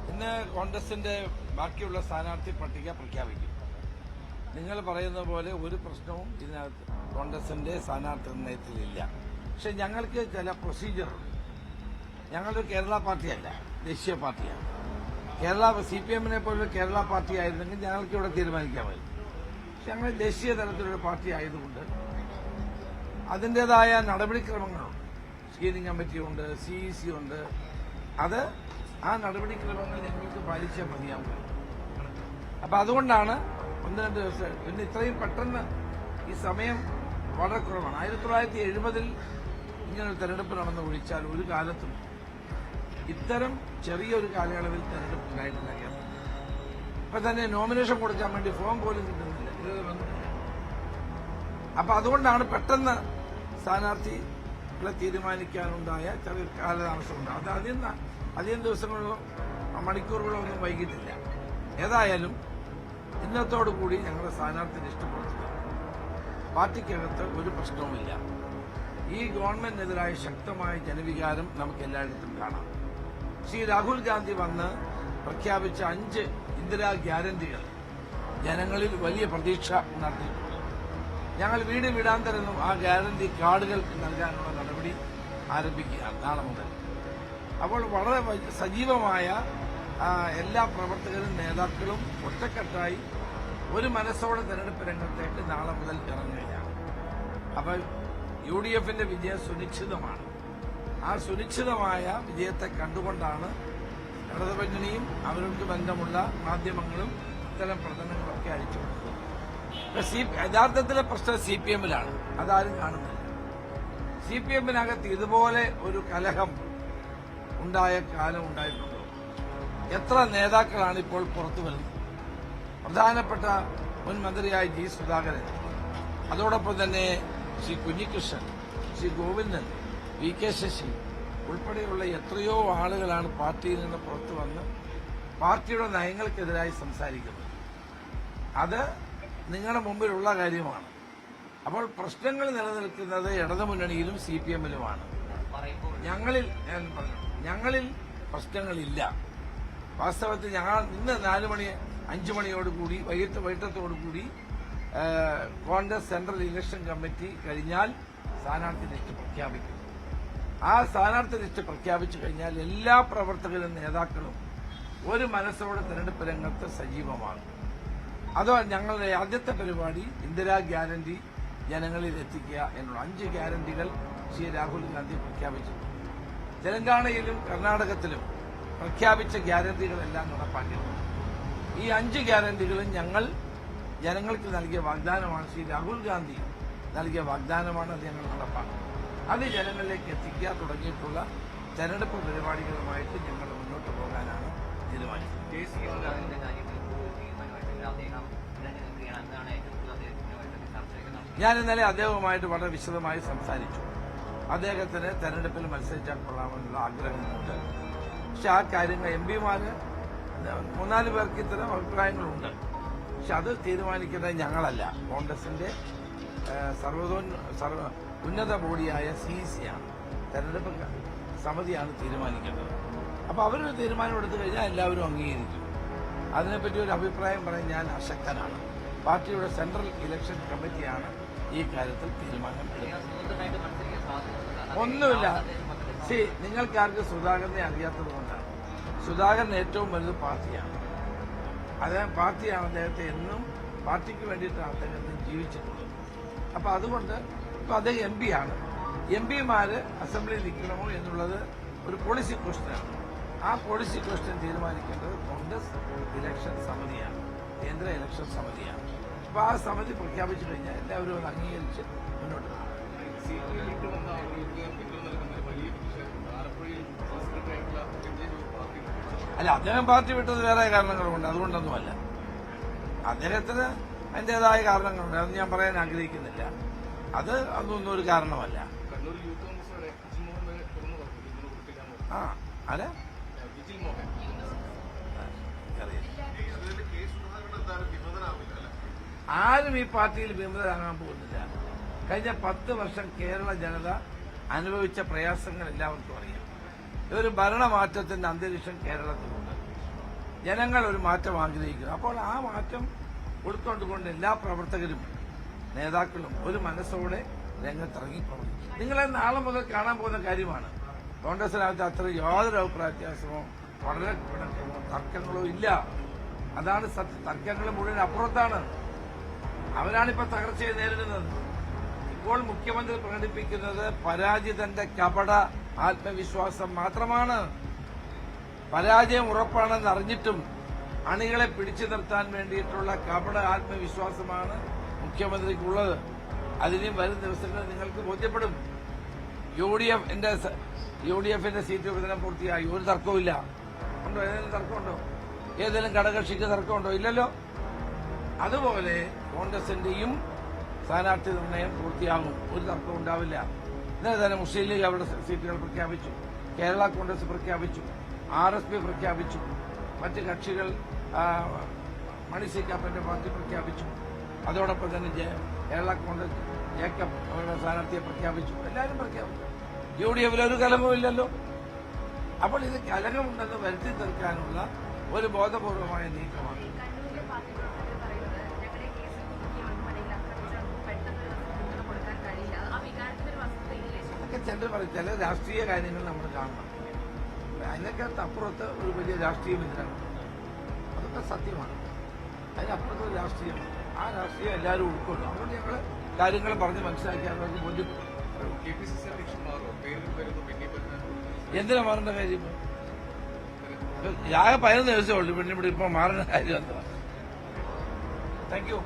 ഇന്ന് കോൺഗ്രസിന്റെ ബാക്കിയുള്ള സ്ഥാനാർത്ഥി പട്ടിക പ്രഖ്യാപിക്കും. നിങ്ങൾ പറയുന്ന പോലെ ഒരു പ്രശ്നവും ഇതിനകത്ത് കോൺഗ്രസിന്റെ സ്ഥാനാർത്ഥി നിർണയത്തിലില്ല. പക്ഷെ ഞങ്ങൾക്ക് ചില പ്രൊസീജിയറുണ്ട്. ഞങ്ങളൊരു കേരള പാർട്ടിയല്ല, ദേശീയ പാർട്ടിയാണ്. കേരള CPM-നെ പോലൊരു കേരള പാർട്ടി ആയിരുന്നെങ്കിൽ ഞങ്ങൾക്ക് ഇവിടെ തീരുമാനിക്കാമായിരുന്നു. പക്ഷെ ഞങ്ങൾ ദേശീയ തലത്തിലൊരു പാർട്ടി ആയതുകൊണ്ട് അതിൻ്റെതായ നടപടിക്രമങ്ങളുണ്ട്. സ്ക്രീനിംഗ് കമ്മിറ്റിയുണ്ട്, CEC ഉണ്ട്. അത് ആ നടപടിക്രമങ്ങൾ ഞങ്ങൾക്ക് പാലിച്ചാൽ മതിയാവും. അപ്പൊ അതുകൊണ്ടാണ് 1-2 ദിവസം. പിന്നെ ഇത്രയും പെട്ടെന്ന് ഈ സമയം വളരെ കുറവാണ്. 1970-ൽ ഇങ്ങനൊരു തെരഞ്ഞെടുപ്പ് നടന്ന് ഒഴിച്ചാൽ ഒരു കാലത്തും ഇത്തരം ചെറിയൊരു കാലയളവിൽ തെരഞ്ഞെടുപ്പ് ഉണ്ടായിട്ടില്ല. ഇപ്പൊ തന്നെ നോമിനേഷൻ കൊടുക്കാൻ വേണ്ടി ഫോം പോലും കിട്ടുന്നില്ല. അപ്പൊ അതുകൊണ്ടാണ് പെട്ടെന്ന് സ്ഥാനാർത്ഥികളെ തീരുമാനിക്കാനുണ്ടായ ചെറിയ കാലതാമസമുണ്ട്. അത് അധികം ദിവസങ്ങളോ മണിക്കൂറുകളോ ഒന്നും വൈകിട്ടില്ല. ഏതായാലും ഇന്നത്തോടുകൂടി ഞങ്ങളുടെ സ്ഥാനാർത്ഥി ഇഷ്ടപ്പെടുത്തുക. പാർട്ടിക്കകത്ത് ഒരു പ്രശ്നവുമില്ല. ഈ ഗവൺമെന്റിനെതിരായ ശക്തമായ ജനവികാരം നമുക്ക് എല്ലായിടത്തും കാണാം. ശ്രീ രാഹുൽ ഗാന്ധി വന്ന് പ്രഖ്യാപിച്ച 5 ഇന്ദിരാ ഗ്യാരണ്ടികൾ ജനങ്ങളിൽ വലിയ പ്രതീക്ഷ നടത്തിയിട്ടുണ്ട്. ഞങ്ങൾ വീടാന്തരം ആ ഗ്യാരണ്ടി കാർഡുകൾ നൽകാനുള്ള നടപടി ആരംഭിക്കുകയാണ് നാളെ മുതൽ. അപ്പോൾ വളരെ സജീവമായ എല്ലാ പ്രവർത്തകരും നേതാക്കളും ഒറ്റക്കെട്ടായി ഒരു മനസ്സോടെ തെരഞ്ഞെടുപ്പ് രംഗത്തേക്ക് നാളെ മുതൽ ഇറങ്ങുകയാണ്. അപ്പോൾ UDF-ന്റെ വിജയം സുനിശ്ചിതമാണ്. ആ സുനിശ്ചിതമായ വിജയത്തെ കണ്ടുകൊണ്ടാണ് ഇടതുമുന്നണിയും അവർക്ക് ബന്ധമുള്ള മാധ്യമങ്ങളും ഇത്തരം പ്രകടനങ്ങളൊക്കെ അയച്ചുകൊടുക്കുന്നത്. യഥാർത്ഥത്തിലെ പ്രശ്നം CPM-ലാണ്. അതാരും കാണുന്നില്ല. CPM-നകത്ത് ഇതുപോലെ ഒരു കലഹം ഉണ്ടായ കാലം ഉണ്ടായിട്ടുണ്ടോ? എത്ര നേതാക്കളാണ് ഇപ്പോൾ പുറത്തു വരുന്നത്? പ്രധാനപ്പെട്ട മുൻ മന്ത്രിയായ G. സുധാകരൻ, അതോടൊപ്പം തന്നെ ശ്രീ കുഞ്ഞികൃഷ്ണൻ, ശ്രീ ഗോവിന്ദൻ, VK ശശി ഉൾപ്പെടെയുള്ള എത്രയോ ആളുകളാണ് പാർട്ടിയിൽ നിന്ന് പുറത്തു വന്ന് പാർട്ടിയുടെ നയങ്ങൾക്കെതിരായി സംസാരിക്കുന്നത്. അത് നിങ്ങളുടെ മുമ്പിലുള്ള കാര്യമാണ്. അപ്പോൾ പ്രശ്നങ്ങൾ നിലനിൽക്കുന്നത് ഇടതുമുന്നണിയിലും CPM-ലുമാണ്. ഞങ്ങളിൽ പ്രശ്നങ്ങളില്ല. വാസ്തവത്തിൽ ഞങ്ങൾ ഇന്ന് 5 മണിയോടുകൂടി വൈകിട്ടത്തോടുകൂടി കോൺഗ്രസ് സെൻട്രൽ ഇലക്ഷൻ കമ്മിറ്റി കഴിഞ്ഞാൽ സ്ഥാനാർത്ഥി ലിസ്റ്റ് പ്രഖ്യാപിക്കും. ആ സ്ഥാനാർത്ഥി ലിസ്റ്റ് പ്രഖ്യാപിച്ചു കഴിഞ്ഞാൽ എല്ലാ പ്രവർത്തകരും നേതാക്കളും ഒരു മനസ്സോടെ തെരഞ്ഞെടുപ്പ് രംഗത്ത് സജീവമാകും. അതോ ഞങ്ങളുടെ ആദ്യത്തെ പരിപാടി ഇന്ദിരാ ഗ്യാരണ്ടി ജനങ്ങളിൽ എത്തിക്കുക എന്നുള്ള 5 ഗ്യാരണ്ടികൾ ശ്രീ രാഹുൽ ഗാന്ധി പ്രഖ്യാപിച്ചിട്ടുണ്ട്. തെലങ്കാനയിലും കർണാടകത്തിലും പ്രഖ്യാപിച്ച ഗ്യാരണ്ടികളെല്ലാം നടപ്പാക്കിയിട്ടുണ്ട്. ഈ 5 ഗ്യാരണ്ടികളും ഞങ്ങൾ ജനങ്ങൾക്ക് നൽകിയ വാഗ്ദാനമാണ്. ശ്രീ രാഹുൽ ഗാന്ധി നൽകിയ വാഗ്ദാനമാണ്. അത് ഞങ്ങൾ നടപ്പാക്കുന്നത്. അത് ജനങ്ങളിലേക്ക് എത്തിക്കുക തുടങ്ങിയിട്ടുള്ള തെരഞ്ഞെടുപ്പ് പരിപാടികളുമായിട്ട് ഞങ്ങൾ മുന്നോട്ട് പോകാനാണ് തീരുമാനിച്ചത്. ഞാൻ ഇന്നലെ അദ്ദേഹവുമായിട്ട് വളരെ വിശദമായി സംസാരിച്ചു. അദ്ദേഹത്തിന് തെരഞ്ഞെടുപ്പിൽ മത്സരിച്ചാൽ കൊള്ളാമെന്നുള്ള ആഗ്രഹമുണ്ട്. പക്ഷെ ആ കാര്യങ്ങൾ MP-മാര് 3-4 പേർക്ക് ഇത്തരം അഭിപ്രായങ്ങളുണ്ട്. പക്ഷെ അത് തീരുമാനിക്കുന്നത് ഞങ്ങളല്ല, കോൺഗ്രസിന്റെ ഉന്നത ബോഡിയായ CEC-യാണ്. തെരഞ്ഞെടുപ്പ് സമിതിയാണ് തീരുമാനിക്കേണ്ടത്. അപ്പോൾ അവരൊരു തീരുമാനം എടുത്തു കഴിഞ്ഞാൽ എല്ലാവരും അംഗീകരിക്കും. അതിനെപ്പറ്റി ഒരു അഭിപ്രായം പറയാൻ ഞാൻ അശക്തനാണ്. പാർട്ടിയുടെ സെൻട്രൽ ഇലക്ഷൻ കമ്മിറ്റിയാണ് ഈ കാര്യത്തിൽ തീരുമാനം എടുക്കുന്നത്. ഒന്നുമില്ല. നിങ്ങൾക്കാർക്ക് സുധാകരനെ അറിയാത്തത് കൊണ്ടാണ്. സുധാകരൻ ഏറ്റവും വലുത് പാർട്ടിയാണ്. പാർട്ടിയാണ് അദ്ദേഹത്തെ എന്നും പാർട്ടിക്ക് വേണ്ടിയിട്ടാണ് അദ്ദേഹത്തെ ജീവിച്ചിട്ടുള്ളത്. അപ്പൊ അതുകൊണ്ട് ഇപ്പൊ അദ്ദേഹം MP-യാണ്. MP-മാര് അസംബ്ലിയിൽ നിൽക്കണമോ എന്നുള്ളത് ഒരു പോളിസി ക്വസ്റ്റ്യനാണ്. ആ പോളിസി ക്വസ്റ്റ്യൻ തീരുമാനിക്കേണ്ടത് കോൺഗ്രസ് ഇലക്ഷൻ സമിതിയാണ്, കേന്ദ്ര ഇലക്ഷൻ സമിതിയാണ്. അപ്പൊ ആ സമിതി പ്രഖ്യാപിച്ചു കഴിഞ്ഞാൽ എല്ലാവരും അത് അംഗീകരിച്ച് മുന്നോട്ട് പോകും. അല്ല, അദ്ദേഹം പാർട്ടി വിട്ടത് വേറെ കാരണങ്ങളുണ്ട്, അതുകൊണ്ടൊന്നുമല്ല. അദ്ദേഹത്തിന് അതിൻ്റെതായ കാരണങ്ങളുണ്ട്, അത് ഞാൻ പറയാൻ ആഗ്രഹിക്കുന്നില്ല. അതൊന്നും ഒരു കാരണമല്ല. അല്ല, ആരും ഈ പാർട്ടിയിൽ വിമതരാകാൻ പോകുന്നില്ല. കഴിഞ്ഞ 10 വർഷം കേരള ജനത അനുഭവിച്ച പ്രയാസങ്ങൾ എല്ലാവർക്കും അറിയാം. ഒരു ഭരണമാറ്റത്തിന്റെ അന്തരീക്ഷം കേരളത്തിലുണ്ട്. ജനങ്ങൾ ഒരു മാറ്റം ആഗ്രഹിക്കുന്നു. അപ്പോൾ ആ മാറ്റം ഉൾക്കൊണ്ടുകൊണ്ട് എല്ലാ പ്രവർത്തകരും നേതാക്കളും ഒരു മനസ്സോടെ രംഗത്തിറങ്ങി പ്രവർത്തിക്കും. നിങ്ങളെ നാളെ മുതൽ കാണാൻ പോകുന്ന കാര്യമാണ്. കോൺഗ്രസിനകത്ത് അത്ര യാതൊരു അഭിപ്രായ വ്യത്യാസമോ വളരെ തർക്കങ്ങളോ ഇല്ല. അതാണ് സത്യം. തർക്കങ്ങൾ മുഴുവൻ അപ്പുറത്താണ്. അവരാണിപ്പോ തകർച്ചയെ നേരിടുന്നത്. ഇപ്പോൾ മുഖ്യമന്ത്രി പ്രകടിപ്പിക്കുന്നത് പരാജിതന്റെ കപട ആത്മവിശ്വാസം മാത്രമാണ്. പരാജയം ഉറപ്പാണെന്ന് അറിഞ്ഞിട്ടും അണികളെ പിടിച്ചു നിർത്താൻ വേണ്ടിയിട്ടുള്ള കപട ആത്മവിശ്വാസമാണ് മുഖ്യമന്ത്രിക്കുള്ളത്. അതിനും വരും ദിവസങ്ങളിൽ നിങ്ങൾക്ക് ബോധ്യപ്പെടും. യു ഡി എഫിന്റെ സീറ്റ് വിഭജനം പൂർത്തിയായി. ഒരു തർക്കവുമില്ല. ഉണ്ടോ? ഏതെങ്കിലും തർക്കമുണ്ടോ? ഏതെങ്കിലും ഘടകകക്ഷിക്ക് തർക്കമുണ്ടോ? ഇല്ലല്ലോ. അതുപോലെ കോൺഗ്രസിന്റെയും സ്ഥാനാർത്ഥി നിർണയം പൂർത്തിയാകും. ഒരു തർക്കവും ഉണ്ടാവില്ല. ഇന്നലെ തന്നെ മുസ്ലിം ലീഗ് അവരുടെ സീറ്റുകൾ പ്രഖ്യാപിച്ചു. കേരള കോൺഗ്രസ് പ്രഖ്യാപിച്ചു. RSP പ്രഖ്യാപിച്ചു. മറ്റ് കക്ഷികൾ മണി സി കാപ്പന്റെ പാർട്ടി പ്രഖ്യാപിച്ചു. അതോടൊപ്പം തന്നെ കേരള കോൺഗ്രസ് ജേക്കബ് അവരുടെ സ്ഥാനാർത്ഥിയെ പ്രഖ്യാപിച്ചു. എല്ലാവരും പ്രഖ്യാപിച്ചു. UDF ഒരു കലഹവുമില്ലല്ലോ. അപ്പോൾ ഇത് കലഹമുണ്ടെന്ന് വരുത്തി തീർക്കാനുള്ള ഒരു ബോധപൂർവമായ നീക്കമാണ്. ചിലർ പറയും ചില രാഷ്ട്രീയ കാര്യങ്ങൾ നമ്മൾ കാണണം. അതിനൊക്കെ അപ്പുറത്ത് ഒരു വലിയ രാഷ്ട്രീയം ഇതിനാണ്. അതൊക്കെ സത്യമാണ്. അതിനപ്പുറത്ത് ഒരു രാഷ്ട്രീയമാണ്. ആ രാഷ്ട്രീയം എല്ലാവരും ഉൾക്കൊള്ളും. അതുകൊണ്ട് ഞങ്ങൾ കാര്യങ്ങൾ പറഞ്ഞ് മനസ്സിലാക്കിയാൽ അവർക്ക് ബോധ്യപ്പെടും. എന്തിനാ മാറേണ്ട കാര്യം? ആകെ 11 ദിവസമേ ഉള്ളൂ. പിന്നെ ഇവിടെ ഇപ്പൊ മാറുന്ന കാര്യം എന്താ? Thank you.